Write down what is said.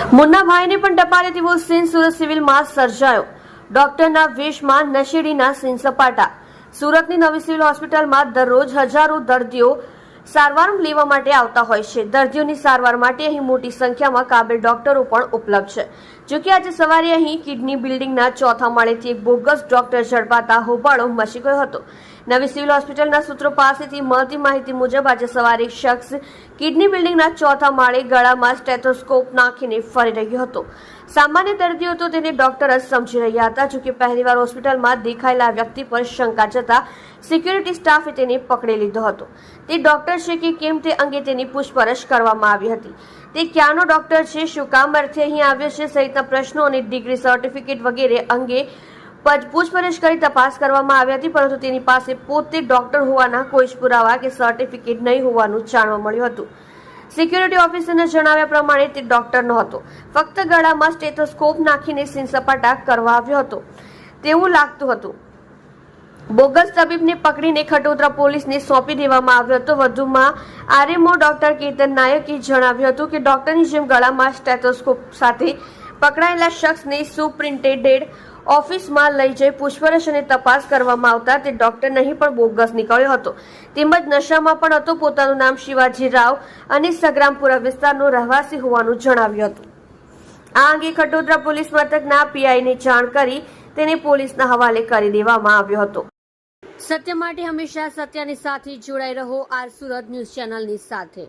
મુન્નાભાઈને પણ ટપાલે તેવો સીન સુરત સિવિલમાં સર્જાયો. ડોક્ટરના વેશમાં નશેડીના સીન સપાટા. સુરતની નવી સિવિલ હોસ્પિટલમાં દરરોજ હજારો દર્દીઓ સારવાર લેવા માટે આવતા હોય છે. દર્દીઓની સારવાર માટે અહીં મોટી સંખ્યામાં કાબિલ ડોક્ટરો પણ ઉપલબ્ધ છે. જોકે આજે સવારે અહીં કિડની બિલ્ડિંગના ચોથા માળેથી એક બોગસ ડોક્ટર ઝડપાતા હોબાળો મચી ગયો હતો. નવી સિવિલ હોસ્પિટલના સૂત્રો પાસેથી મળતી માહિતી મુજબ આજે સવારે એક શખ્સ કિડની બિલ્ડિંગના ચોથા માળે ગળામાં સ્ટેથોસ્કોપ નાખીને ફરી રહ્યો હતો. સામાન્ય દર્દીઓ તો તેને ડોક્ટર જ સમજી રહ્યા હતા. જોકે પહેલીવાર હોસ્પિટલમાં દેખાયેલા વ્યક્તિ પર શંકા જતા સિક્યુરિટી સ્ટાફે તેને પકડી લીધો હતો. તે ડોક્ટર છે કે કેમ તે અંગે તેની પૂછપરછ કરવામાં આવી હતી. તે ક્યાંનો ડોક્ટર છે, શું કામ અર્થે અહીં આવ્યો છે સહિતના પ્રશ્નો અને ડિગ્રી સર્ટિફિકેટ વગેરે અંગે પૂછપરછ કરી તપાસ કરવામાં આવી હતી. પરંતુ તેની પાસે પોતે ડોક્ટર હોવાના કોઈ જ પુરાવા કે સર્ટિફિકેટ નહીં હોવાનું જાણવા મળ્યું હતું. સિક્યુરિટી ઓફિસરના જણાવ્યા પ્રમાણે તે ડોક્ટર નહોતો, ફક્ત ગળામાં સ્ટેથોસ્કોપ નાખીને સીન સપાટા કરવા આવ્યો હતો તેવું લાગતું હતું. બોગસ તબીબને પકડીને ખટોદરા પોલીસને સોંપી દેવામાં આવ્યો હતો. વધુમાં આરએમઓ ડોક્ટર કેતન નાયકે જણાવ્યું હતું કે ડોક્ટરની જેમ ગળામાં સ્ટેથોસ્કોપ સાથે પકડાયેલા શખ્સને સુપ્રિન્ટેન્ડેન્ટ ઓફિસમાં લઈ જઈ પૂછપરછ અને તપાસ કરવામાં આવતા તે ડોક્ટર નહીં પણ બોગસ નીકળ્યો હતો. તેમજ નશામાં પણ હતો. પોતાનું નામ શિવાજી રાવ અને સગ્રામપુરા વિસ્તારનો રહેવાસી હોવાનું જણાવ્યું હતું. આ અંગે ખટોદરા પોલીસ મથકના પીઆઈને જાણ કરી તેને પોલીસના હવાલે કરી દેવામાં આવ્યો હતો. સત્ય માટે હંમેશા સત્યની સાથે જોડાઈ રહો. આર સુરત ન્યૂઝ ચેનલની સાથે.